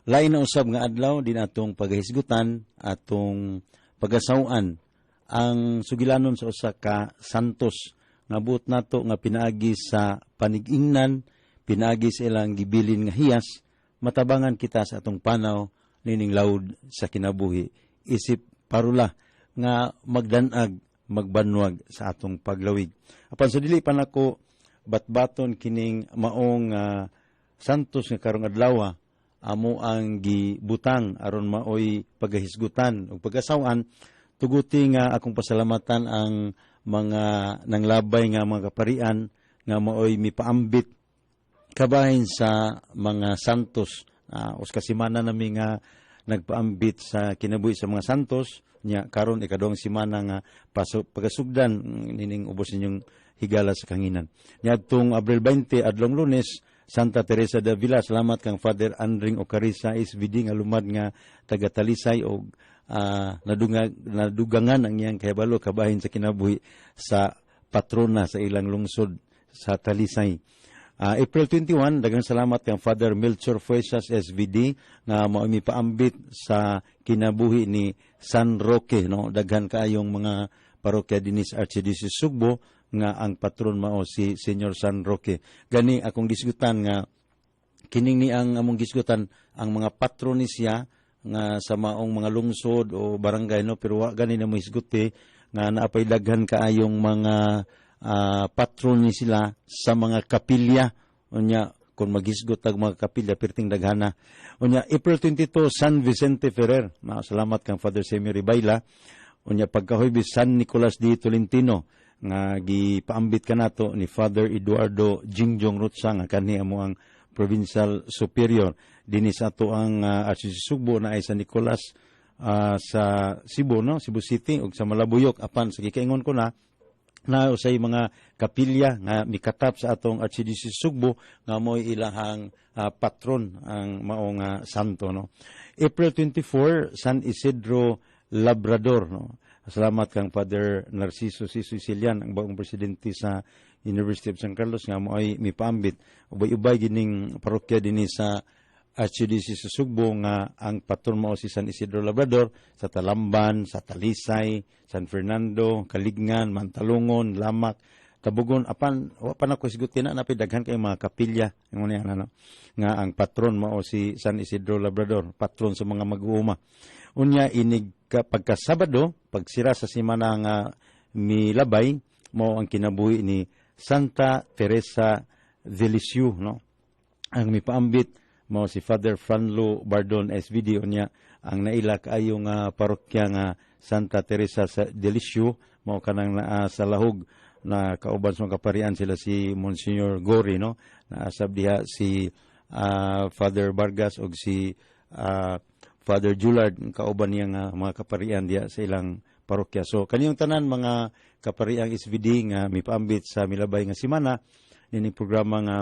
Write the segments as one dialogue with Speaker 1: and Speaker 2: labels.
Speaker 1: lain na usab nga adlaw din atong pagahisgutan atong pagasawaan ang sugilanon sa usa ka santos nga buot nato nga pinaagi sa panig-ingnan, pinaagi sa ilang gibilin nga hiyas, matabangan kita sa atong panaw nining lawd sa kinabuhi. Isip parula nga magdanag, magbanwag sa atong paglawig. Apan sa dili pa nako batbaton kining maong santos nga karong adlaw, amo ang gibutang aron maoy pagahisgutan ug pagasawan. Tuguti nga akong pasalamatan ang mga nanglabay nga mga kaparian nga maoy mipaambit kabahin sa mga santos. Uskasimana nami nga nagpaambit sa kinabuhi sa mga santos nya karon ikadong simana nga pagasugdan nining ubos ninyong higala sa kanginan. Niadtong Abril 20 adlong Lunes, Santa Teresa de Avila, salamat kang Father Andring Ocarisa SVD nga lumad nga taga Talisay og nadugangan ang iyang kahibalo kabahin sa kinabuhi sa patrona sa ilang lungsod sa Talisay. April 21, daghang salamat kang Father Melchor Fuesas SVD nga mao mipaambit sa kinabuhi ni San Roque, no? Daghan kaayong mga parokya dinhi sa Archdiocese Sugbo nga ang patron mao si Senyor San Roque. Gani akong gisgutan nga kining ni ang among gisgutan ang mga patron ni siya nga sa maong mga lungsod o barangay, no, pero wa gani na mo hisguti nga naapay daghan kaayong mga patron ni sila sa mga kapilya. Unya kung maghisgot ang mga kapilya perting daghana. Unya April 22 San Vicente Ferrer, salamat kang Father Semio Ribayla. Unya pagkahuybis San Nicolas di Tolentino nga gipaambit kanato ni Father Eduardo Jingjong Rutsa nga kanhi amo ang Provincial Superior dinhi sa ato ang Archdiocese Sugbo na ay San Nicolas sa Cebu, no? Cebu City ug sa Malabuyok. Apan sa gikaingon ko na usay mga kapilya nga mikatap sa atong Archdiocese Sugbo nga mo'y ilahang patron ang maong santo, no? April 24 San Isidro Labrador, no? Salamat kang Father Narciso C. Sicilian, ang bagong presidente sa University of San Carlos nga mo ay mipaambit. Ubay-ubay gining parokya dinhi sa Archdiocese sa Sugbo nga ang patron mao si San Isidro Labrador sa Talamban, sa Talisay, San Fernando, Kalignan, Mantalungon, Lamak, Tabugon. Apan wa pa nako hisgutin na napidaghan kay mga kapilya nga ang patron mao si San Isidro Labrador, patron sa mga mag-uuma. Unya inig pagkasabado, pagsira sa simana nga milabay, mao ang kinabuhi ni Santa Teresa de Lisieux, no? Ang mipaambit mao si Father Franlo Bardon SVD. Unya ang naila kaayong parokya nga Santa Teresa de Lisieux, mao kanang sa lahog na kauban sa kaparian sila si Monsignor Gori, no? Naasab diha si Father Vargas og si Father Julard, kauban niya nga mga kaparian diya sa ilang parokya. So kaniyong tanan mga kapariang SVD nga mipaambit sa milabay nga simana nining programa nga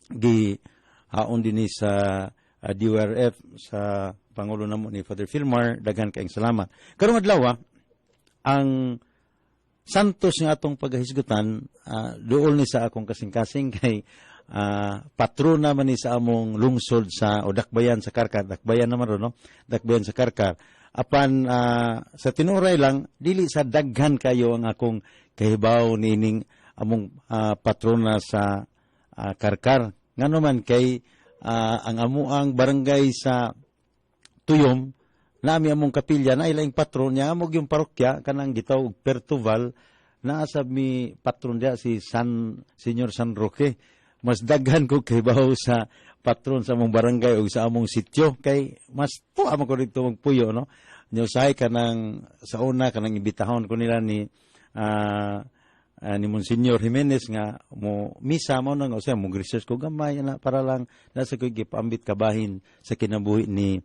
Speaker 1: gihaon dinhi sa DORF sa pangulo namo ni Father Filmar. Daghan kaayong salamat. Karong adlaw ang santos nga atong paghisgutan duol ni sa akong kasing-kasing kay patrona man ni sa among lungsod sa Dakbayan sa Karkar. Dakbayan naman ro, no? Dakbayan sa Karkar. Apan sa tinuray lang dili sa daghan kayo ang akong kahibaw nining among patrona sa Karkar. Ngano man kay ang amuang barangay sa Tuyom nami among kapilya na ilaing patron niya among yung parokya kanang gitawag Pertuval, naasab mi patron dia si Senyor San Roque. Mas daghan ko kay bahaw sa patron sa among barangay o sa among sityo kay mas tuwa man ko dito magpuyo, no? Nya usahay kanang sa una kanang imbitahon ko nila ni Monsignor Jimenez nga mo misa mo nang usay mo research ko gamay na para lang nasa ko gipaambit kabahin sa kinabuhi ni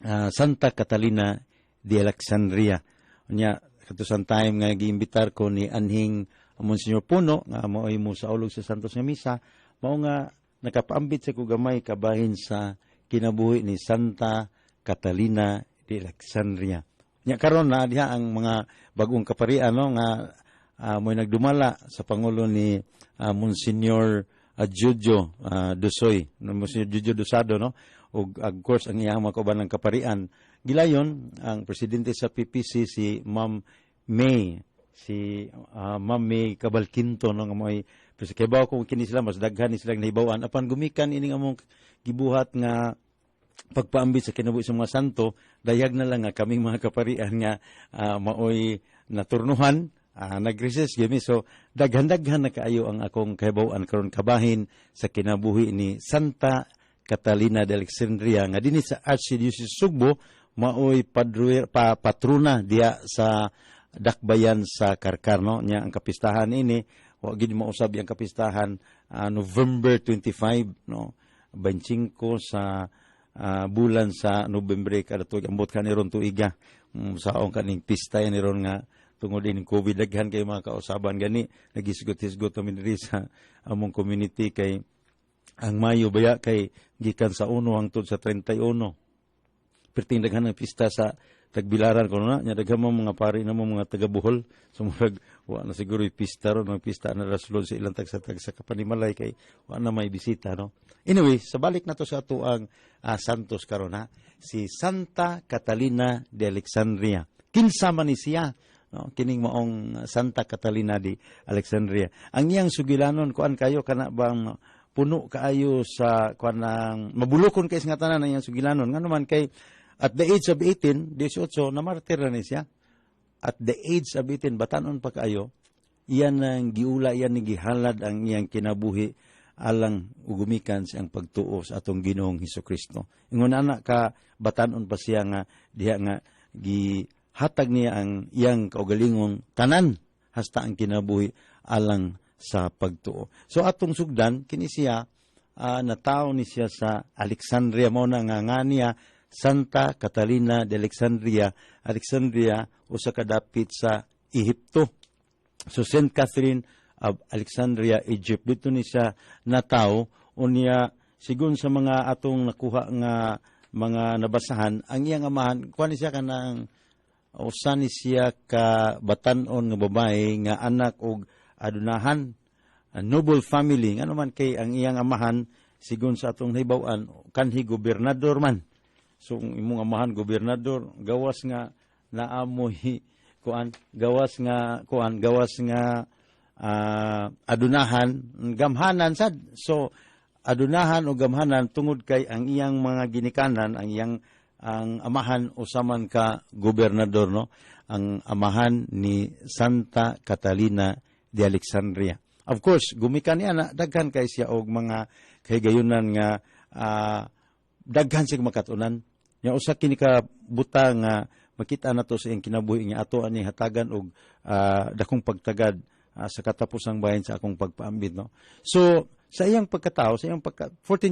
Speaker 1: Santa Catalina de Alexandria. Nya katusan time nga giimbitar ko ni anhing Monsignor Puno nga mao ay mo sa ulog sa Santos nga misa, mao nga nakapaambit sa kugamay kabahin sa kinabuhi ni Santa Catalina de Alexandria. Nya karon na diha ang mga bagong kaparian, no, nga mo'y nagdumala sa pangulo ni Monsignor Jojo Dusoy, Monsignor Jojo Dosado, no? ug of course ang iyang mga kauban ng kaparian. Gilayon ang presidente sa PPC si Ma'am May Cabalquinto no nga mo'y kay bawo kung kini sila mas daghan ni silang nahibawan apan gumikan ining among gibuhat nga pagpaambit sa kinabuhi sa mga santo, dayag na lang nga kaming mga kaparian nga maoy naturnuhan, nag-resist gimi. So daghan-daghan na kaayo ang akong kahibawan karon kabahin sa kinabuhi ni Santa Catalina de Alexandria nga dinhi sa Archdiocese Sugbo maoy patrona diya sa dakbayan sa Karkarno nya ang kapistahan ini wa gid mausab ang kapistahan November 25 no 25 sa bulan sa Nobyembre kada tuig ambot kaniron tuiga saong kaning pista ni ron nga tungod in COVID daghan kay mga kausaban gani nagisgot-hisgot kami diri sa among community kay ang Mayo baya kay gikan sa 1 hangtod sa 31 perting daghan ang pista sa Tagbilaran ko na, nya daghang mga pari na mga taga Bohol, sumurag wa na siguro pista ron, pista na rasulod sa ilang tagsa kapanimalay kay wa na may bisita no. Anyway, sa balik na to sa ato ang santos karon ha, si Santa Catalina de Alexandria. Kinsa man ni siya, no? Kining maong Santa Catalina de Alexandria. Ang iyang sugilanon kuan kayo kana bang puno kaayo sa kuan nang mabulokon kay nga tanan ang iyang sugilanon ngano man kay at the age of 18, 18, namartir na siya. At the age of 18, batanon pa kaayo, iyan ang giula, iyan ang gihalad ang iyang kinabuhi alang ugumikan siyang pagtuo sa atong Ginoong Hesukristo. Ingon anak ka, batanon pa siya nga, diha nga, gihatag niya ang iyang kaugalingong tanan, hasta ang kinabuhi alang sa pagtuo. So atong sugdan, kini siya, natao ni siya sa Alexandria, mo na nga niya, Santa Catalina de Alexandria. Alexandria usa ka dapit sa Ehipto. So Saint Catherine of Alexandria, Egypt. Dito ni siya nataw unya sigon sa mga atong nakuha nga mga nabasahan ang iyang amahan kuan ni siya kanang usa ni siya ka batan-on nga babae nga anak og adunahan, a noble family ngano man kay ang iyang amahan sigon sa atong nahibaw-an kanhi gobernador man. So imong amahan gobernador gawas nga naamoy gawas nga adunahan gamhanan sad. So adunahan o gamhanan tungod kay ang iyang mga ginikanan ang amahan usaman ka gobernador no, ang amahan ni Santa Catalina de Alexandria. Of course gumikan niya na daghan kay siya og mga kahigayunan nga daghan siya makatunan. Yang usa kini ka buta nga makita nato sa iyang kinabuhi nga ato ani hatagan og dakong pagtagad sa katapusang bahin sa akong pagpaambit no. So sa iyang pagkatao, 14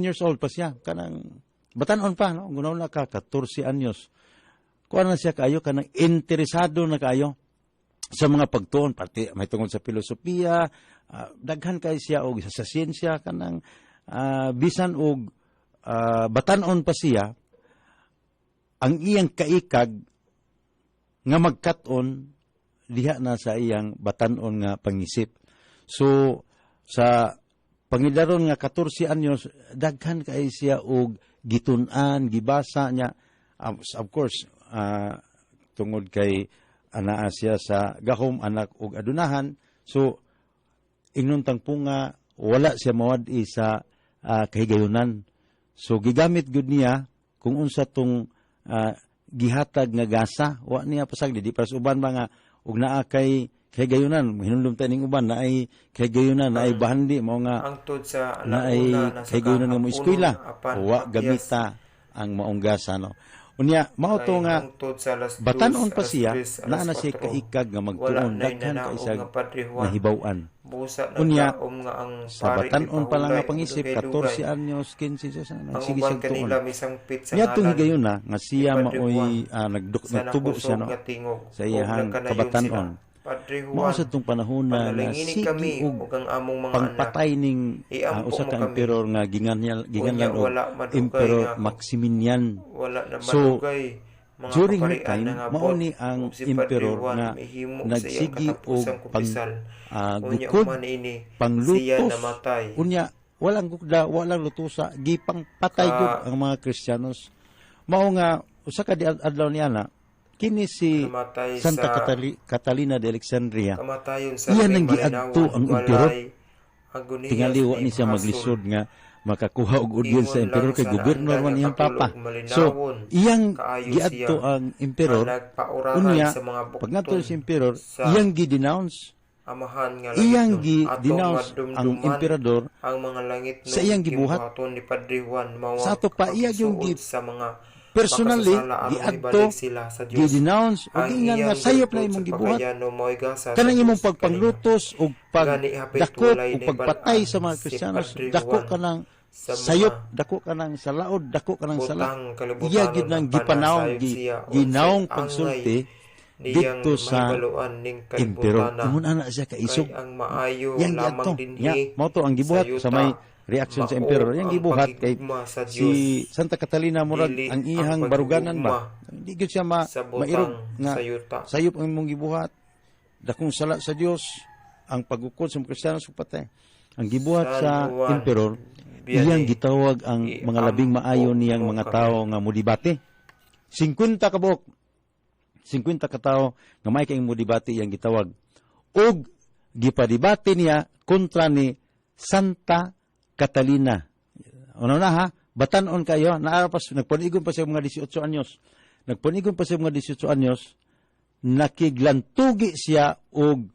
Speaker 1: years old pa siya kanang batan-on pa no, gunaw na ka 14 anyos. Kuan na siya kaayo kanang interesado na kaayo sa mga pagtuon pati may tungod sa filosofiya, daghan kay siya og sa siyensya kanang bisan og batan-on pa siya. Ang iyang kaikag nga magkat-on diha na sa iyang batan-on nga pangisip. So sa pangidaron nga 14 anyos daghan kay siya og gitun-an, gibasa niya of course tungod kay anaa siya sa gahom anak og adunahan. So ingnon tangpunga wala siya mawad-i sa kahigayunan. So gigamit gud niya kung unsa tong gihatag nga gasa wa niya pasag di para uban ba nga ug naa kay gayunan hinumdum taning uban na ay kay gayunan na ay bahandi mao nga
Speaker 2: angtod sa
Speaker 1: na ay kay gayunan nga mo eskwela wa gamita ang maong gasa no. Unya mao to nga batan-on pa siya na siya kaikag nga magtuon daghan kay sa nahibaw-an. Unya sa batan-on pa lang nga pangisip 14 anyos 15 siya nagsige sa tuon. Nya tong higayon na nga siya maoy nagtubo siya no sa iyang kabatan-on. Mao sa itong panahon na sige og pangpatay ning usa ka emperor nga ginganlan og Emperor Maximinian. So during that time mao ni ang emperor nga nagsigi og panggukod, panglutos unya walang gugda, walang lutusa, gipang patay gyud ang mga Kristiyanos. Mao nga usa ka adlaw niya na kini si
Speaker 2: Namatay
Speaker 1: Santa
Speaker 2: sa
Speaker 1: Catalina de Alexandria.
Speaker 2: kamatayon sa
Speaker 1: Iyan ang
Speaker 2: ring
Speaker 1: giadto
Speaker 2: malinawon,
Speaker 1: ang
Speaker 2: walay
Speaker 1: emperor.
Speaker 2: agonias
Speaker 1: Tingaliwa
Speaker 2: ni
Speaker 1: ni siya
Speaker 2: Hasol.
Speaker 1: maglisod nga makakuha og audience sa
Speaker 2: Ingon
Speaker 1: emperor
Speaker 2: lang
Speaker 1: kay
Speaker 2: sa
Speaker 1: gobernador
Speaker 2: naanda
Speaker 1: man
Speaker 2: niya
Speaker 1: iyang papa.
Speaker 2: katulog malinawon,
Speaker 1: So iyang
Speaker 2: kaayo
Speaker 1: giadto
Speaker 2: siya,
Speaker 1: ang emperor.
Speaker 2: nga nagpauraray
Speaker 1: Unya
Speaker 2: sa mga
Speaker 1: pag ngadto
Speaker 2: bukton
Speaker 1: si emperor,
Speaker 2: sa
Speaker 1: iyang gi-denounce,
Speaker 2: amahan nga
Speaker 1: iyang
Speaker 2: langit nun. Atong
Speaker 1: gi-denounce ang
Speaker 2: madumduman
Speaker 1: emperador
Speaker 2: ang mga langit
Speaker 1: sa iyang gibuhat.
Speaker 2: kimbuhaton ni Padre Juan mawang
Speaker 1: sa ato pa iya yung
Speaker 2: pagsuod sa mga
Speaker 1: personally
Speaker 2: makasasala aron
Speaker 1: giadto,
Speaker 2: ibalik sila sa Dios.
Speaker 1: gi-denounce ug
Speaker 2: Ang
Speaker 1: ingan nga
Speaker 2: iyang
Speaker 1: sayop na
Speaker 2: bertud
Speaker 1: imong
Speaker 2: sa
Speaker 1: gibuhat.
Speaker 2: pagayano mo'y gasa sa
Speaker 1: Kanang imong
Speaker 2: Diyos
Speaker 1: pagpanglutos ug
Speaker 2: Gani hapit
Speaker 1: pagdakop
Speaker 2: walay
Speaker 1: ug pagpatay sa mga
Speaker 2: si
Speaker 1: Kristiyanos,
Speaker 2: Padre
Speaker 1: dako
Speaker 2: Juan
Speaker 1: kanang
Speaker 2: sa mga
Speaker 1: sayop, dako kanang salaod, dako kanang sala.
Speaker 2: butang kalibutan
Speaker 1: Iya gid nang gipanawon, ginawong pagsulti dito sa emperor. Ingon ana siya kaisog.
Speaker 2: Kay ang maayo
Speaker 1: Yang
Speaker 2: lamang
Speaker 1: giadto.
Speaker 2: dinhi
Speaker 1: Ya, mao to ang gibuhat sa may reaction sa emperor. Yang gibuhat kay si Santa Catalina murag
Speaker 2: Dili
Speaker 1: ang ihang
Speaker 2: ang
Speaker 1: baruganan ba.
Speaker 2: pagugma
Speaker 1: Hindi gyud siya
Speaker 2: sa butang
Speaker 1: mairog nga
Speaker 2: sayuta.
Speaker 1: sayop ang imong gibuhat. Dakong sala sa Dios ang pagukod sa mga Kristiyano sa patay. Ang gibuhat sa
Speaker 2: San Juan
Speaker 1: emperor,
Speaker 2: Vianney,
Speaker 1: iyang gitawag ang mga labing maayo niyang mga tao nga mudibate. 50 ka buok. 50 ka tawo nga may kay mudibate iyang gitawag. Og gipadibate niya kontra ni Santa Catalina. Ano na ha? Batanon kayo, naarapas nagpanigon pa sa mga 18 anyos. Nagpanigon pa sa mga 18 anyos, nakiglantugi siya og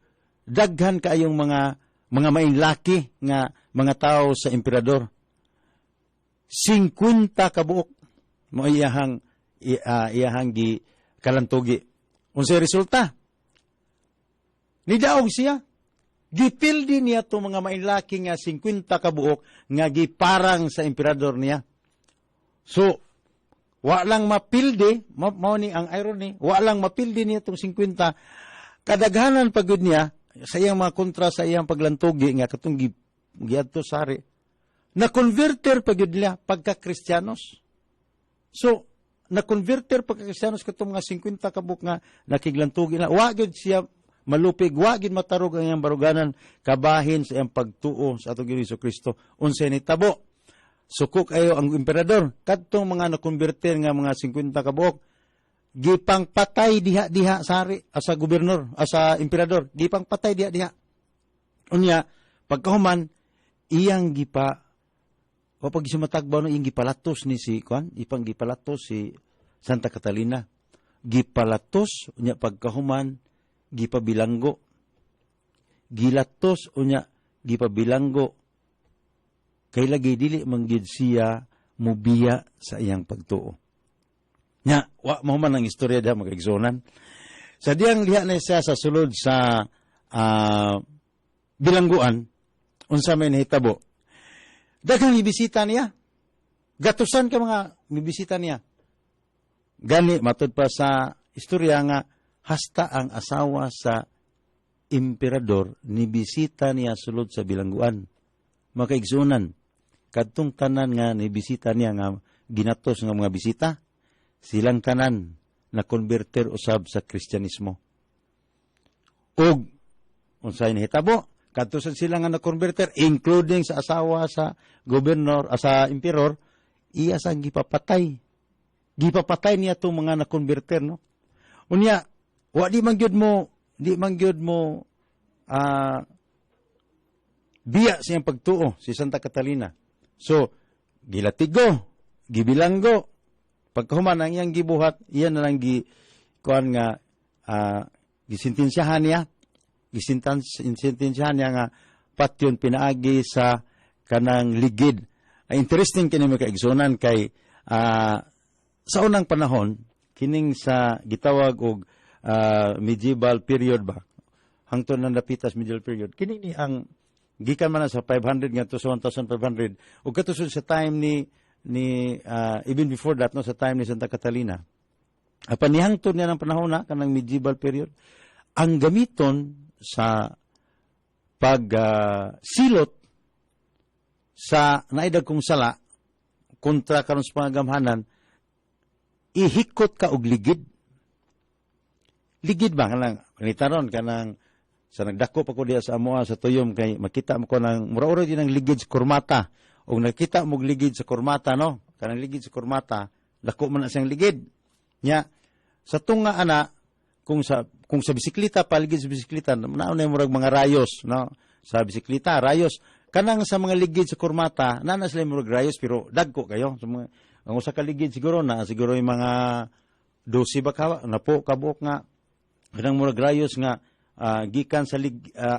Speaker 1: daghan kaayong mga mailaki nga mga tao sa emperador. 50 ka buok mo iyahang gi kalantugi. Unsay resulta? Nidaog siya. Gipildi niya itong mga mailaki nga 50 ka buok nga giparang sa emperador niya. So, wa lang mapildi, mao ni ang irony, wa lang mapildi niya itong 50, kadaghanan pagod niya, sa iyang mga kontra sa iyang paglantugi, nga katong giadto sari, na-converter pagod niya pagka-Kristiyanos. So, na-converter pagka-Kristiyanos katong mga 50 ka buok nga nakiglantugi na, wa gyud siya malupig, wa gyud matarog ang iyang baruganan, kabahin sa iyang pagtuo sa atong Ginoong Kristo. Unsay nitabo? Sukok ayo ang emperador, kadtong mga nakonverter nga mga 50 ka buok, gipang patay diha sari sa gobernador, sa emperador, gipang patay diha. Unya, pagkahuman iyang gipa o pag sumatagbaw no iyang gipalatos ni si ipang gipalatos si Santa Catalina. Gipalatos unya pagkahuman gipabilanggo. Gilatos unya gipabilanggo. Kay lagi dili manggid siya mubiya sa iyang pagtuo. Nya, wa mo man ang istorya da magigsonan. Sa diyang liha na siya sa sulod sa bilangguan, unsa may nahitabo. Daghang ibisita niya. Gatusan ka mga ibisita niya. Gani matud pa sa istorya nga hasta ang asawa sa emperador nibisita niya sulod sa bilangguan. Makaigsunan, kadtong tanan nga nibisita niya nga ginatos nga mga bisita, silang tanan na konverter usab sa Kristyanismo. Og unsay nahitabo, kadtusan sila nga na-converter, including sa asawa sa gobernador, sa emperor, iya sang gipapatay. Gipapatay niya itong mga na-converter, no? Unya, di man gyud mo biya siyang pagtuo si Santa Catalina. So, gilatigo, gibilanggo, pagkahuman ang iyang gibuhat, iyan na lang gisintensyahan niya, gisintensyahan niya nga patyon pinaagi sa kanang ligid. Interesting kini mga kaigsunan kay sa unang panahon, kining sa gitawag og medieval period ba, hangtod na napitas medieval period, kini ni ang gikan man sa 500 nga to sa 1500 ug katusod sa time ni even before that no sa time ni Santa Catalina. Apan nihangtod niya ng panahon na kanang medieval period, ang gamiton sa silot sa naidag kong sala kontra karon sa pangagamhanan, ihikot ka og ligid. Ligid ba kanang nitaron kanang sa nagdako pa ko diya sa amoa sa tuyom kay makita mo ko ng mura-ura din ang ligid sa kurmata. O nakita mo ligid sa kurmata, no? Kanang ligid sa kurmata, dako man na siyang ligid. Nya, sa tunga ana, kung sa bisikleta, paligid sa bisikleta, nauna yung murag mga rayos, no? Sa bisikleta, rayos. Kanang sa mga ligid sa kurmata, nana sila yung murag rayos, pero dagko kayo. Sa mga, ang usa ka ligid siguro na, siguro yung mga 12 ba ka, napo, kabuok nga, kanang murag rayos nga, gikan sa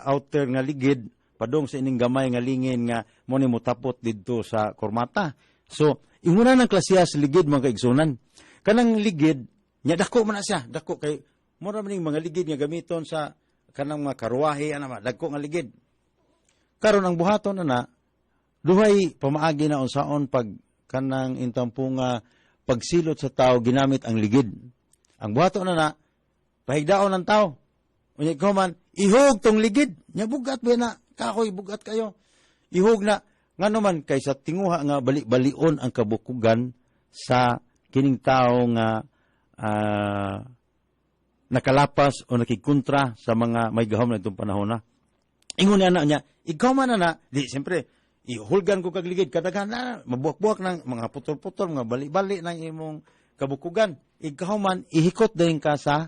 Speaker 1: outer nga ligid, padong sa ining gamay nga lingin nga, mo ni mutapot dito sa kurmata. So, inguna ng klasya sa ligid mga kaigsunan. Kanang ligid, nya dako man na siya, dako kay mura man mga ligid nga gamiton sa kanang mga karwahe ana dako nga ligid. Karon ang buhaton na duhay pamaagi na unsaon pag kanang intampunga pagsilot sa tao ginamit ang ligid. Ang buhaton na pahigdaon ng tao. Unya ko man ihog tong ligid, nya bugat ba na kahoy bugat kayo. Ihog na ngano man kay sa tinguha nga bali-balion ang kabukugan sa kining tao nga nakalapas o nakikontra sa mga may gahom na itong panahon na. Ingon na niya, ikaw man na, di, siyempre, ihulgan ko kagligid, kadaghan na, mabuak-buak ng mga putol-putol, mga bali-bali ng imong kabukugan. Ikaw man, ihikot din ka sa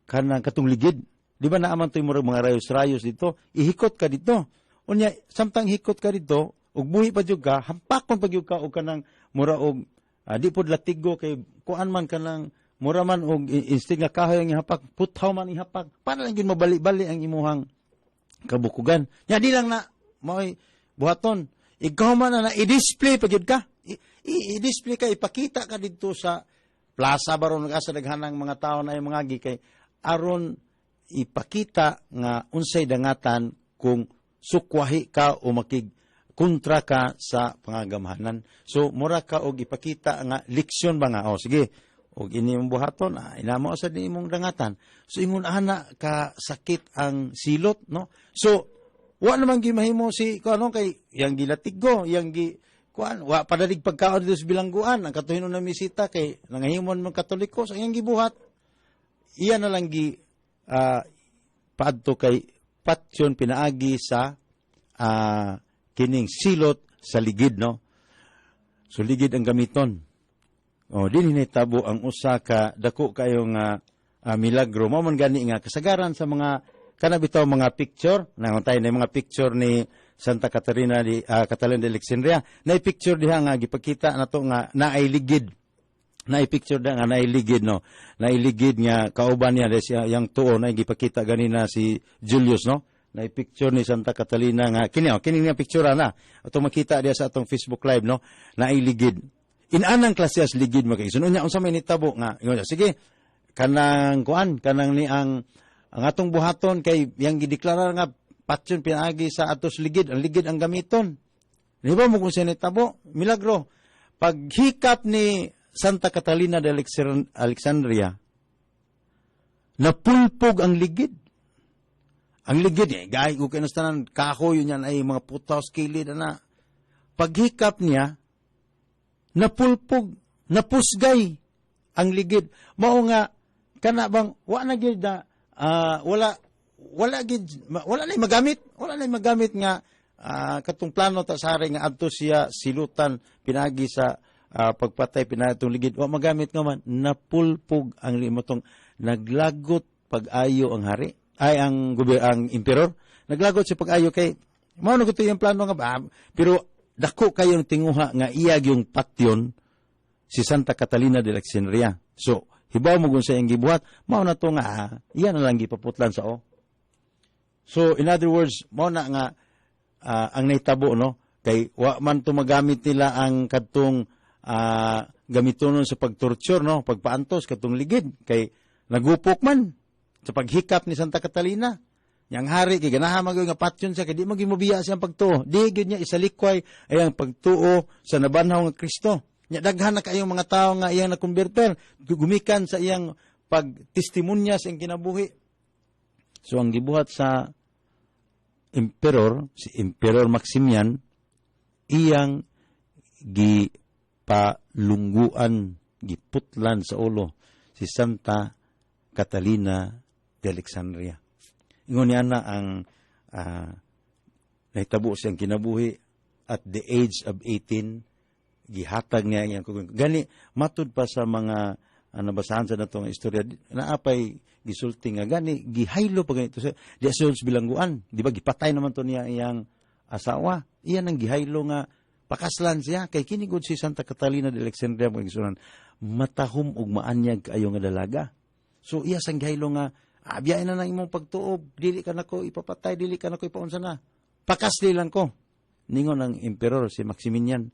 Speaker 1: kanang katong ligid. Di ba naaman ito yung mga rayos-rayos dito? Ihikot ka dito. Unya, samtang hikot ka dito, ug buhi pa jud ka, hampakon pa jud ka og kanang mura og di pod latigo kay kuan man kanang mura man og instead nga kahoy ang ihapak, puthaw man ihapak. Para lang gyud mabali-bali ang imuhang kabukugan. Nya di lang na moy buhaton. Ikaw man na i-display pa jud ka. I-display ka, ipakita ka dito sa plaza baron asa daghanang mga tawo na ay mga gi kay aron ipakita nga unsay dangatan kung sukwahi ka o kontra ka sa pangagamahanan. So, mura ka og ipakita nga leksyon ba nga, sige, og ini mong buhaton, inamo sa di mong dangatan. So, ingon ana ka sakit ang silot, no? So, wa naman gimahimo si, kay, yang gilatigo, yang wa padalig pagkaon dito sa bilangguan, ang katuhinon na misita, kay, nangahimon mong katoliko, sa iyang gibuhat, iyan na lang paadto kay, patyon pinaagi sa, kining silot sa ligid, no? So, ligid ang gamiton. O, din hinitabo ang usa ka dako kayo nga milagro. Maman gani nga kasagaran sa mga kanabitaw mga picture. Nanguntay na mga picture ni Santa Catarina Catalina de Alexandria. Na picture diha nga gipakita na to nga naay ligid. Naay picture da nga naay ligid, no? Naay ligid nga kauban niya siya yang tuo na gipakita ganina si Julius, no? Na picture ni Santa Catalina nga kini nga picture na ato makita diya sa atong Facebook live, no, na iligid inanang klase as ligid makaisun unya unsa may nitabo nga sige kanang ni ang atong buhaton kay yang gideklara nga patyon pinaagi sa atos ligid ang ligid ang gamiton, di ba mo kung sa nitabo milagro paghikap ni Santa Catalina de Alexandria napulpog ang ligid. Ang ligid, gay, kung kinastanan, kahoy, yun yan ay mga putaw, skilid, na. Paghikap niya, napulpog, napusgay ang ligid. Mao nga, kana bang, wala na magamit nga, katong plano ta sari nga, adto siya silutan, pinagi sa pagpatay, pinatong ligid. Wala magamit nga man, napulpog ang limotong, naglagot pag-ayo ang hari. Ay ang emperor naglagot sa pag-ayo kay mao na gusto yung plano nga ba pero dako kayo ng tinguha nga iyag yung patyon si Santa Catalina de Alexandria. So hibaw mo kung sa iyang gibuhat mao na to nga iyan na lang gipaputlan sa So in other words mao na nga ang naitabo, no, kay wa man to magamit nila ang kadtong gamiton sa pagtorture, no, pagpaantos katong ligid kay nagupok man sa paghikap ni Santa Catalina. Yang hari, kay ganahan magayon nga patyon siya, kay di magimubiya siyang pagtuo. Di yun niya isalikway ay ang pagtuo sa nabanhaw nga Kristo. Nya daghan na kayong mga tao nga iyang nakonberter, gumikan sa iyang pagtestimonya sa iyang kinabuhi. So ang gibuhat sa emperor, si Emperor Maximian, iyang gipalungguan, giputlan sa ulo si Santa Catalina de Alexandria. ingon niya na ang nahitabo siyang kinabuhi at the age of 18, gihatag niya iyang gani matud pa sa mga nabasahan sa natong istorya naapay gisulti nga gani gihaylo pa ganito sa di sa bilangguan, di ba gipatay naman to niya iyang asawa, iyan ang gihaylo nga pakaslan siya kay kini gud si Santa Catalina de Alexandria mo gisunan matahom ug maanyag kaayo nga dalaga. So iya sang gihaylo nga abiyain na nang imong pagtuob, dili ka nako ipapatay, dili ka nako ipaunsa na. Pakasli lang ko. Ningon ang emperor si Maximinian.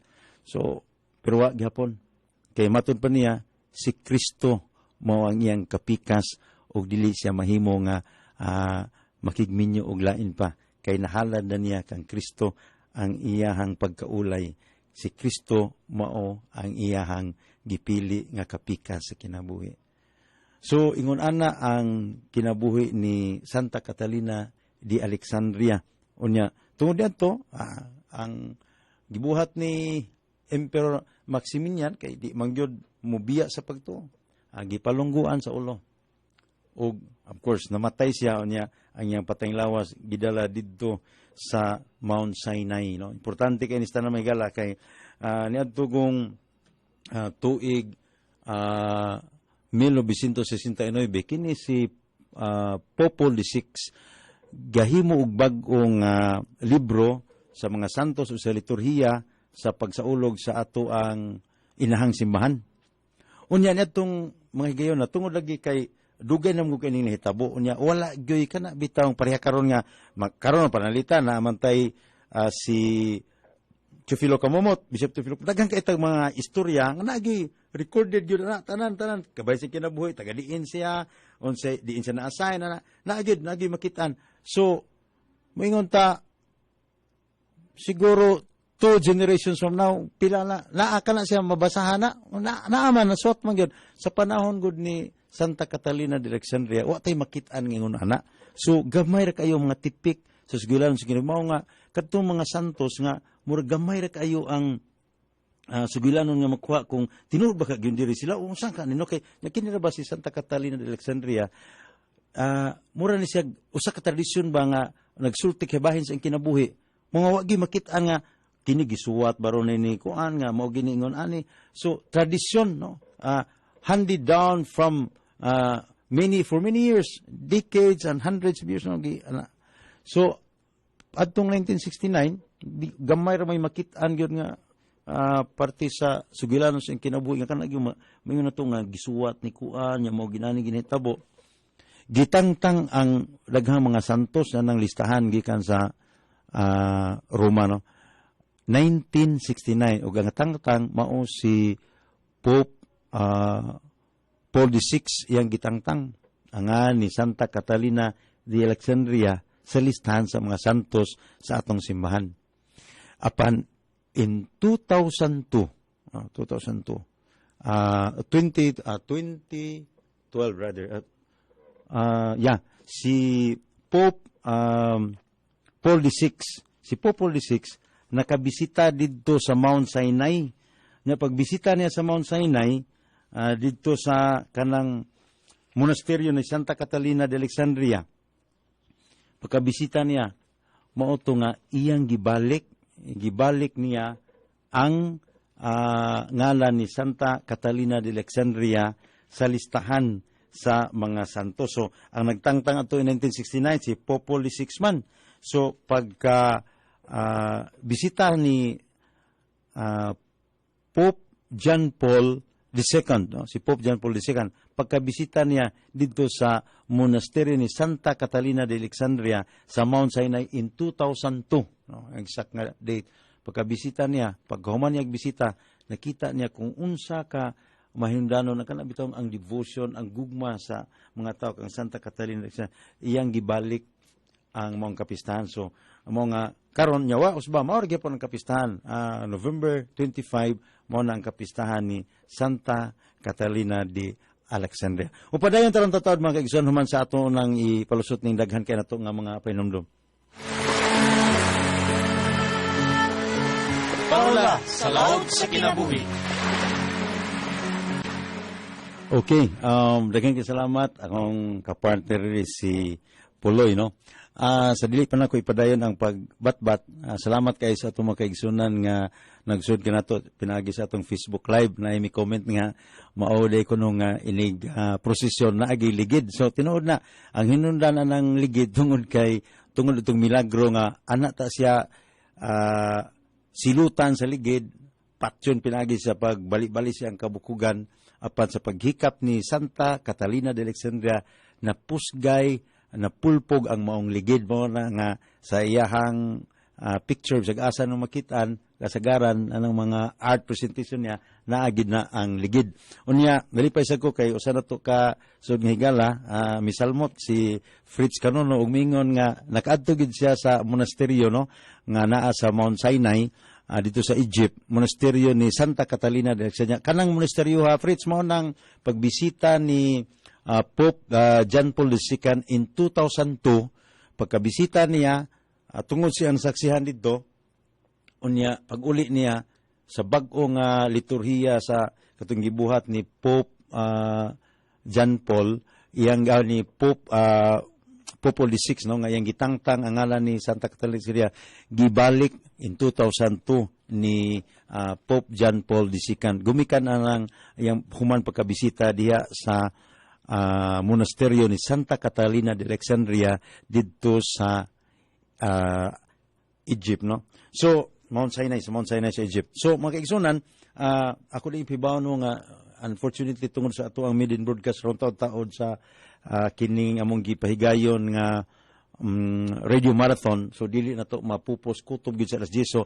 Speaker 1: So pero wa gyapon kay matud pa niya si Kristo mao ang iyang kapikas ug dili siya mahimo nga makigminyo og lain pa kay nahalad na niya kang Kristo ang iyahang pagkaulay. Si Kristo mao ang iyahang gipili nga kapikas sa kinabuhi. So ingon ana ang kinabuhi ni Santa Catalina de Alexandria. Unya tungod dito ang gibuhat ni Emperor Maximinian kay di mangyod mubiya sa pagtuo. Gipalungguan sa ulo. Ug of course namatay siya unya ang iyang patayng lawas gidala didto sa Mount Sinai, no. Importante kay nista na may gala kay niadto gong tuig 1969 kini si Popol VI gahimo og bag-ong libro sa mga santos o sa liturhiya sa pagsaulog sa ato ang inahang simbahan. Unya niadtong mga higayon na tungod lagi kay dugay na mo kining nahitabo unya wala gyoy kana bitaw pareha karon nga karon panalita na amantay si Teofilo Camomot, Bishop Teofilo, daghang kay tag mga istorya nga nagi recorded gyud na tanan kabay sa kinabuhi tagadiin siya unsay diin siya na-assign na nagi makitaan. So moingon ta siguro 2 generations from now pila naa ka na siya mabasahan naaman na suot man gyud sa panahon gud ni Santa Catalina de Alexandria wa tay makitaan ngingon ana. So gamay ra kayo mga tipik sa sugilanon sa kinamao nga kadtong mga santos nga murag gamay ra kayo ang sugilanon nga makuha kung tinuod ba ka gyud diri sila unsa ka nino kay nakini ra ba si Santa Catalina de Alexandria mura ni siya usa ka tradisyon ba nga nagsulti kay bahin sa kinabuhi mga wagi makit-an nga kini gisuwat baron ni kuan nga mao giningon ani. So tradisyon no handed down from for many years, decades and hundreds of years no so adtong 1969 gamay ra may makit-an gyud nga parte sa sugilanon sa kinabuhi nga kanang mayon na to nga gisuwat ni kuan nya mao ginani ginitabo gitangtang ang daghang mga santos na nang listahan gikan sa Roma no 1969 ug ang tangtang mao si Pope Paul VI iyang gitangtang ang ni Santa Catalina de Alexandria sa listahan sa mga santos sa atong simbahan. Apan in 2012 rather si Pope Paul VI nakabisita didto sa Mount Sinai. Nga pagbisita niya sa Mount Sinai didto sa kanang monasteryo ni Santa Catalina de Alexandria. Pagkabisita niya mao to nga iyang gibalik niya ang ngalan ni Santa Catalina de Alexandria sa listahan sa mga santos. So ang nagtangtang ato in 1969 si Popol VI man. So pagka bisita ni Pope John Paul II, no? Si Pope John Paul II, pagkabisita niya dito sa monasteryo ni Santa Catalina de Alexandria sa Mount Sinai in 2002, no? Exact nga date. Pagkabisita niya, pagkahuman niya bisita, nakita niya kung unsa ka mahimdanon na kanabitaw ang devotion, ang gugma sa mga tao kang Santa Catalina de Alexandria, iyang gibalik ang mga kapistahan. So, mga karon nya wa usba mao ra gyapon ang kapistahan November 25 mao na ang kapistahan ni Santa Catalina de Alexandria. Upadayon tarong tatawad mga kaigsoon human sa ato nang ipalusot ning daghan kay nato nga mga painumdum.
Speaker 3: Paula sa laot sa kinabuhi.
Speaker 1: Okay, daghang salamat akong kapartner si Puloy, no? Sa dili pa na ko ipadayon ang pagbatbat. Salamat kayo sa atong mga kaigsunan nga nagsud ka nato pinagi sa atong Facebook Live na imi comment nga mauday ko nung inig prosesyon na agi ligid. So tinuod na ang hinungdan ng ligid tungod itong milagro nga anak ta siya silutan sa ligid, patyon pinagi sa pagbalik-balik siyang kabukugan apan sa paghikap ni Santa Catalina de Alexandria na pusgay napulpog ang maong ligid mo na nga sa iyahang picture sa asa nung makitaan kasagaran anang mga art presentation niya naagid na ang ligid. Unya nalipay sa ko kay usa na to ka sud nga higala misalmot si Fritz Canono ug mingon nga nakaadto gid siya sa monasteryo no nga naa sa Mount Sinai dito sa Egypt, monasteryo ni Santa Catalina de Alexandria. Kanang monasteryo ha Fritz mo nang pagbisita ni Pope John Paul II in 2002, pagkabisita niya, tungod siya ang saksihan dito, unya pag-uli niya sa bag-ong liturhiya sa katong gibuhat ni Pope John Paul, iyang ni Pope Paul VI, no, nga iyang gitangtang ang ngalan ni Santa Catalina gibalik in 2002 ni Pope John Paul II. Gumikan ang iyang human pagkabisita diha sa monasteryo ni Santa Catalina de Alexandria dito sa Egypt, no? So Mount Sinai sa Egypt. So mga kaigsunan, ako din ipibaw no nga unfortunately tungod sa ato ang maiden broadcast ron taod sa kining among gipahigayon nga radio marathon, so dili na to mapupos kutob gid sa alas 10. So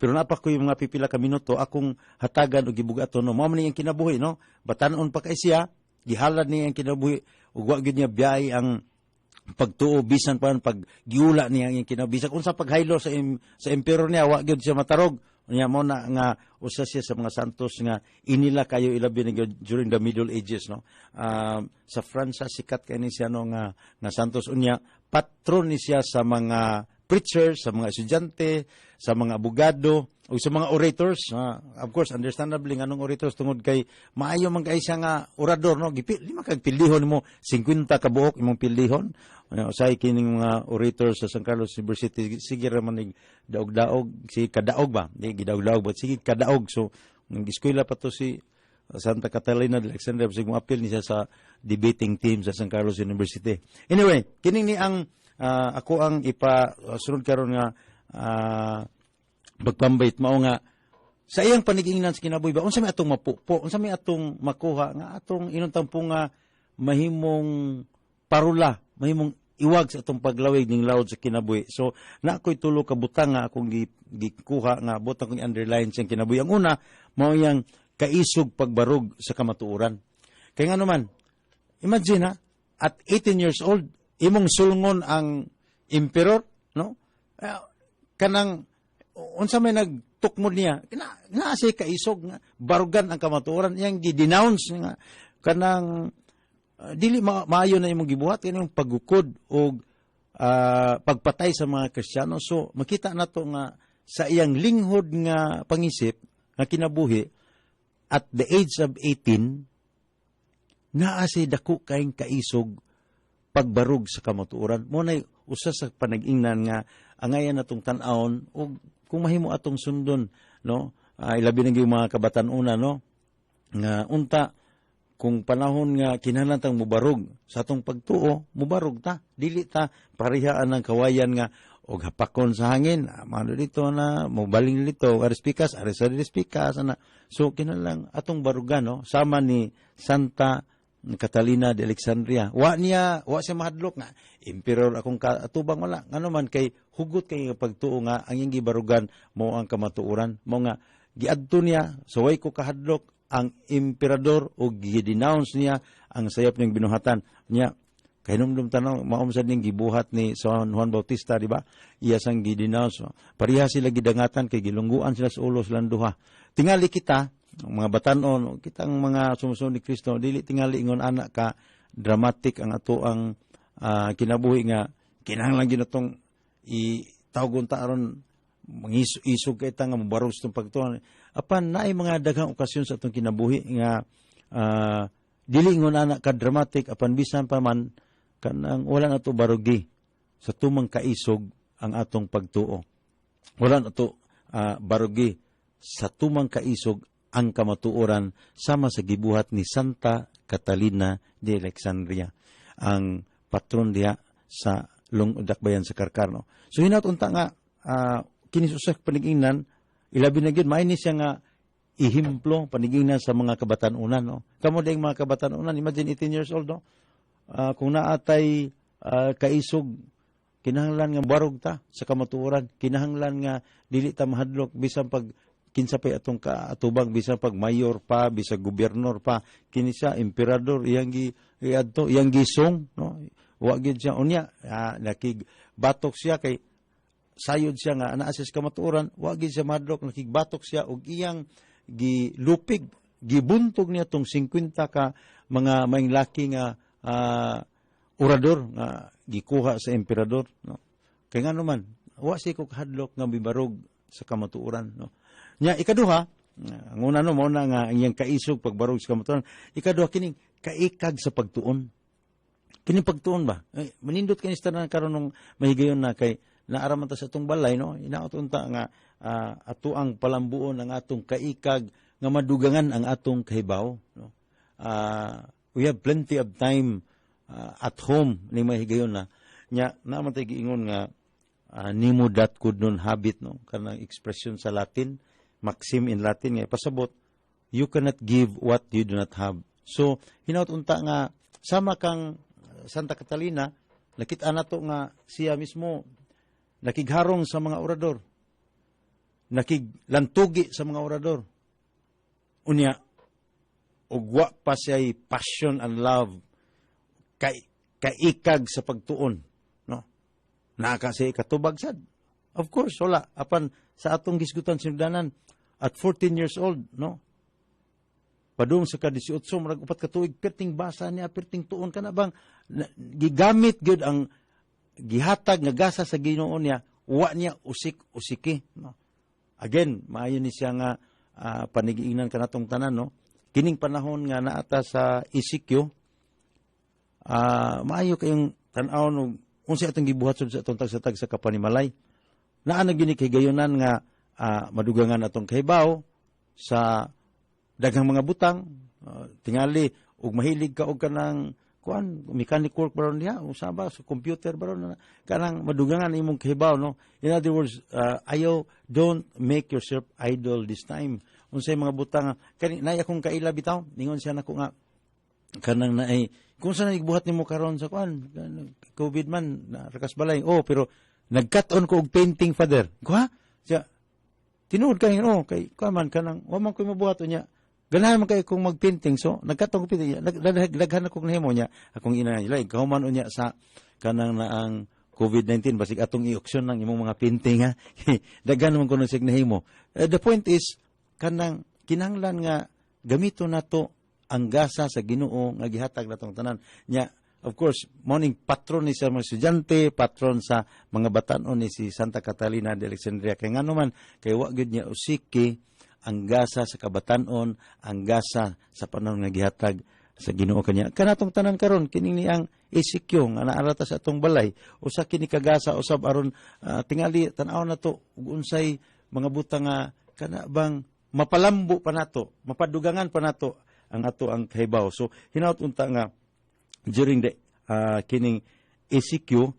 Speaker 1: pero napa ko yung mga pipila ka minuto akong hatagan og gibugaton no. Mao man yung kinabuhi no. Batan-on pa kay siya gihalad niya ang kinabuhi ug wa gyud niya biyay ang pagtuo bisan pa pag giula niya ang kinabuhi bisan unsa paghaylo sa emperor niya wa gyud siya matarog niya mo na nga usa siya sa mga santos nga inila kayo ilabi na during the Middle Ages no. Sa France sikat kay ni siya no nga santos unya patron ni siya sa mga preachers, sa mga estudyante, sa mga abogado, o sa mga orators. Of course, understandably nga nung orators tungod kay maayo man kay siya nga orador, no? Di man kag pildihon mo 50 ka buok imong pildihon. Usay kining mga orators sa San Carlos University sige ra man daog-daog, si kadaog ba? Di gidaog-daog but sige kadaog. So nang eskwela pa to si Santa Catalina de Alexandria sig mo appeal niya sa debating team sa San Carlos University. Anyway, kining ni ang ako ang ipasunod karon nga pagpambait mao nga sa iyang panigingnan sa kinabuhi ba unsa may atong mapupo unsa may atong makuha nga atong inuntang po nga mahimong parula mahimong iwag sa atong paglawig ning laod sa kinabuhi. So na ako'y tulo ka butang nga akong gikuha nga butang kong underline sa kinabuhi. Ang una mao yang kaisog pagbarog sa kamatuoran. Kay nga naman imagine ha at 18 years old imong sulngon ang emperor, no? Kanang unsa may nagtukmod niya, na siya kaisog nga barugan ang kamatuoran, yang gi-denounce nga kanang dili maayo na imong gibuhat kanang paggukod o pagpatay sa mga Kristiyano. So makita nato nga sa iyang linghod nga pangisip nga kinabuhi at the age of 18 naa siya dako kayong kaisog pagbarog sa kamatuoran. Mo nay usa sa panag-ingnan nga angayan natong tan-awon o kung mahimo atong sundon no ilabi na gyud mga kabatan-una no nga unta kung panahon nga kinahanglan tang mubarog sa atong pagtuo mubarog ta dili ta parihaan ng kawayan nga og hapakon sa hangin mano dito na mobaling dito arispikas na so kinahanglan atong barugan no sama ni Santa Catalina de Alexandria. Wa siya mahadlok nga emperor akong atubang wala. Ngano man kay hugot kay pagtuo nga ang iyang gibarugan mo ang kamatuoran. Mo nga giadto niya sa way ko kahadlok ang emperador o gi-denounce niya ang sayop ning binuhatan niya. Kay nung tanaw maom sad ning gibuhat ni San Juan Bautista, di ba? Iya sang gi-denounce. Pareha sila gidangatan kay gilungguan sila sa ulo silang duha. Tingali kita mga batanon, kitang mga sumusunod ni Kristo, dili tingali ingon anak ka dramatic ang ato ang kinabuhi nga kinahanglan ginatong itawgon ta aron mangisog kay ta nga mabarog sa pagtuon. Apan naay mga daghang okasyon sa atong kinabuhi nga dili ingon anak ka dramatic apan bisan pa man kanang wala na to barugi sa tumang kaisog ang atong pagtuo. Wala na to barugi sa tumang kaisog ang kamatuoran sama sa gibuhat ni Santa Catalina de Alexandria, ang patron diha sa Dakbayan sa Karkarno. So hinaut-unta nga kinisusok panigingnan, ilabi na gyud maini siya nga ihimplo panigingnan sa mga kabatan-unan, no. Kamo ding mga kabatan-unan, imagine 18 years old, no. Kung naatay kaisog, kinahanglan nga barog ta sa kamatuoran, kinahanglan nga dili ta mahadlok bisan pag kinsa pay atong kaatubang, bisan pag mayor pa, bisan gobernador pa, kini siya emperador, iyang gisong, no. Wa gyud siya unya, nakigbatok siya kay sayod siya nga naa siya sa kamatuoran, wa gyud siya mahadlok, nakigbatok siya og iyang gilupig, gibuntog niya tong 50 ka mga maing laki nga orador nga gikuha sa emperador, no. Kay ngano man wa si ko hadlok nga bibarog sa kamatuoran, no. Nya ikaduha, ang una no mao na nga iyang kaisog pagbarog sa kamatuoran. Ikaduha kining kaikag sa pagtuon. Kining pagtuon ba? Manindot kani sa tanan karon nung mahigayon na kay naaraman ta sa atong balay, no. Inaot-unta nga ato ang palambuon ang atong kaikag nga madugangan ang atong kahibaw, no. We have plenty of time at home ni mahigayon na nya naman tay giingon nga nimo dat could non habit, no, kanang expression sa Latin, maxim in Latin nga pasabot, you cannot give what you do not have. So hinaut-unta nga sama kang Santa Catalina, nakita nato nga siya mismo nakigharong sa mga orador, nakiglantugi sa mga orador, unya ugwa pa siya'y passion and love, kaikag sa pagtuon, no. Naka siya katubag sad. Of course, wala. Apan sa atong gisgutan sinugdanan, at 14 years old, no. Padung sa ka-18, marag upat ka tuig, perting basa niya, perting tuon ka na bang, gigamit gyud ang gihatag nga gasa sa Ginoo niya, wa niya usik-usiki, no. Again, maayo ni siya nga panigiingnan kanatong tanan, no. Kining panahon nga naata sa Ezekiel, maayo kayong tan-aw no unsa atong gibuhat sa atong tag sa kapanimalay. Naa na gini kay gayonan nga madugangan atong kahibaw sa daghang mga butang, tingali ug mahilig ka og kanang kuan mechanic work baron diha usaba sa computer baron kanang madugangan imong kahibaw, no. In other words, don't make yourself idle this time. Unsay mga butang kani nay akong kaila bitaw, ningon siya nako nga kanang naay kung saan nagbuhat nimo karon sa kuan COVID man na rakas balay, pero nagkat-on ko og painting, father. Kuha siya tinuod kay kay kuan man kanang wa man ko mabuhat unya ganahan man kay kung mag-painting, so nagkat-on ko painting, daghan ako nahimo niya akong ina nila ikaw man unya sa kanang naang COVID-19 basig atong i-auction ng imong mga painting, ha. Daghan man kuno sig nahimo. The point is kanang kinahanglan nga gamito nato ang gasa sa Ginoo nga gihatag natong tanan nya. Of course, morning patron ni sa mga estudyante, patron sa mga batan-on ni si Santa Catalina de Alexandria, kay ngano man kay wa gyud niya usiki ang gasa sa kabatan-on, ang gasa sa panahon nga gihatag sa Ginoo kanya. Kanatong tanan karon kining ni ang Ezekiel nga naarata sa atong balay, usa kini kagasa usab aron tingali tan-aw nato ug unsay mga butang nga kana bang mapalambo pa nato, mapadugangan pa nato ang ato ang kahibaw. So hinaut-unta nga during the kining Ezekiel,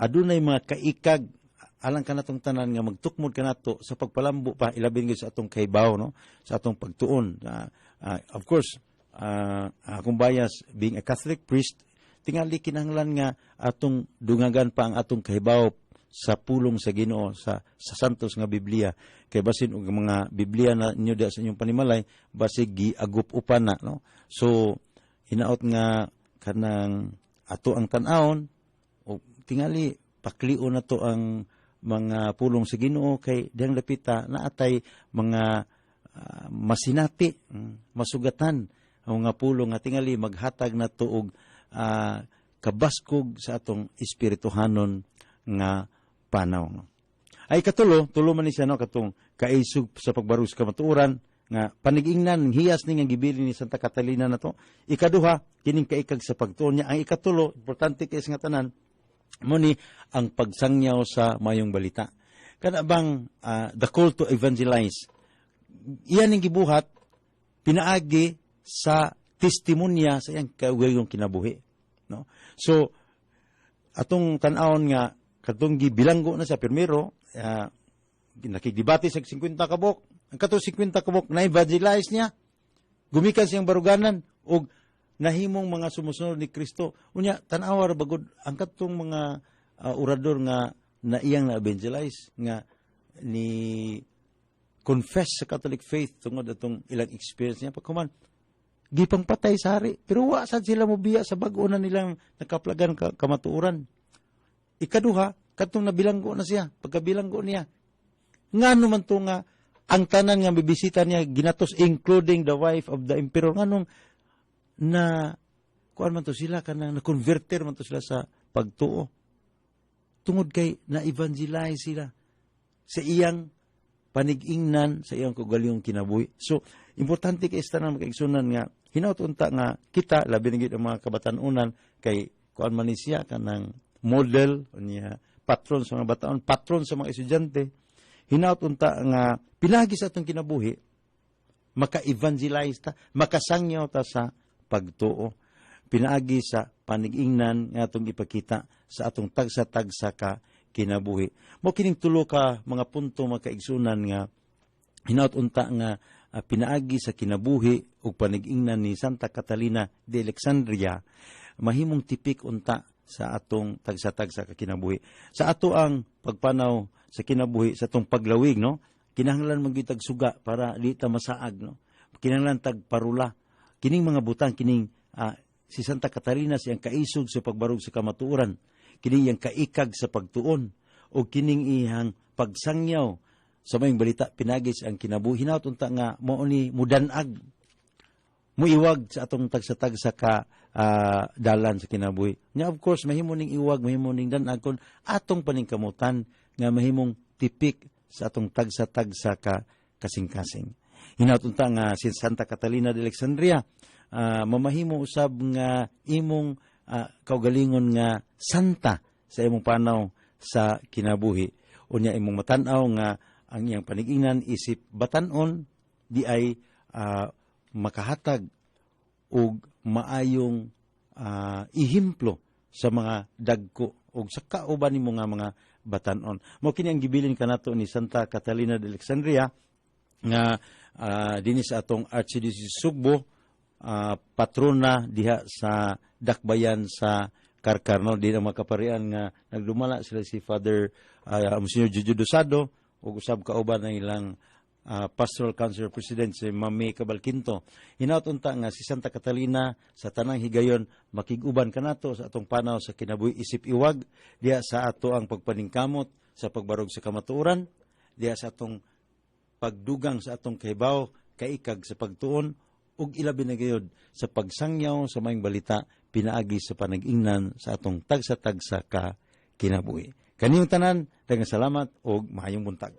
Speaker 1: adunay mga kaikag alang kanatong tanan nga magtukmod kanato sa pagpalambo pa ilabing sa atong kahibaw, no, sa atong pagtuon. Of course, akong bias being a Catholic priest, tingali kinahanglan nga atong dungagan pa ang atong kahibaw sa pulong sa Ginoo sa santos nga Biblia, kay basin og mga Biblia na inyo sa inyong panimalay basig giagup upan na, no. So hinaot nga kanang ato ang tan-awon o tingali paklion na to ang mga pulong sa Ginoo, kay diyang lapita naatay mga masinati, masugatan ang mga pulong nga tingali maghatag na to og kabaskog sa atong espirituhanon nga panaw, no. Ay tulo man ni siya, no, katong kaisog sa pagbarug sa kamatuoran nga panig-ingnan hiyas ni nga gibilin ni Santa Catalina na to. Ikaduha, kining kaikag sa pagtuon niya. Ang ikatulo, importante kay nga tanan, mo ni ang pagsangyaw sa mayong balita. Kana bang the call to evangelize. Iyan ang gibuhat pinaagi sa testimonya sa iyang kawayong kinabuhi, no? So atong tan-awon nga katong gibilanggo na sa primero, nakigdebate sa 50 kabok. Ang katong 50 kabok na evangelize niya. Gumikan siyang baruganan og nahimong mga sumusunod ni Kristo. Unya tan-awa ra bagod ang katong mga orador nga na iyang na-evangelize nga ni confess sa Catholic faith tungod atong ilang experience niya pagkuman gipang patay sa hari pero wa sad sila mobiya sa bag-o na nilang nakaplagan kamatuoran. Ikaduha katong nabilanggo na siya pagkabilanggo niya ngano man to nga ang tanan nga bibisita niya ginatos including the wife of the emperor nganong na kuan man to sila kanang na-converter man to sila sa pagtuo tungod kay na-evangelize sila sa iyang panig-ingnan sa iyang kaugalingong kinabuhi. So, importante kay tanan makaigsunan nga hinaut-unta nga kita labi na gid ang mga kabatan-unan kay kuan man ni siya kanang model niya patron sa mga bataon, patron sa mga estudyante. Hinaut-unta nga pinagi sa atong kinabuhi maka-evangelize ta, makasangyaw ta sa pagtuo. Pinaagi sa panig-ingnan nga atong ipakita sa atong tagsa-tagsa ka kinabuhi. Mo kining tulo ka mga punto makaigsunan nga hinaut-unta nga pinaagi sa kinabuhi ug panig-ingnan ni Santa Catalina de Alexandria mahimong tipik unta sa atong tagsa-tagsa ka kinabuhi. Sa ato ang pagpanaw sa kinabuhi sa atong paglawig, no? Kinahanglan magitag suga para di ta masaag, no? Kinahanglan tag parula. Kining mga butang kining si Santa Catalina siyang kaisog sa pagbarog sa kamatuoran. Kining iyang kaikag sa pagtuon o kining ihang pagsangyaw sa mayong balita pinagis ang kinabuhi na unta nga mao ni mudanag muiwag sa atong tagsa-tagsa ka dalan sa kinabuhi. Nya of course mahimo ning iwag, mahimo ning danag kon atong paningkamutan nga mahimong tipik sa atong tagsa-tagsa ka kasing-kasing. Hinaut-unta nga si Santa Catalina de Alexandria mamahimo usab nga imong kaugalingon nga santa sa imong panaw sa kinabuhi. Unya imong matan-aw nga ang iyang panig-ingnan isip batan-on di ay makahatag og maayong ihimplo sa mga dagko og sa kauban nimo nga mga batan-on. Mao kini ang gibilin kanato ni Santa Catalina de Alexandria nga dinhi sa atong Archdiocese Sugbo, patrona diha sa dakbayan sa Karkarno. Di na makaparian nga nagdumala sila si Father Monsignor Jojo Dosado ug usab kauban ng ilang Pastoral Council President si Mami Cabalquinto. Hinaut-unta nga si Santa Catalina sa tanang higayon makig-uban kanato sa atong panaw sa kinabuhi isip iwag diha sa ato ang pagpaningkamot sa pagbarog sa kamatuoran, diha sa atong pagdugang sa atong kahibaw kaikag sa pagtuon ug ilabi na gayud sa pagsangyaw sa mayong balita pinaagi sa panag-ingnan sa atong tagsa-tagsa ka kinabuhi. Kaniyong tanan, daghang salamat ug mahayong buntag.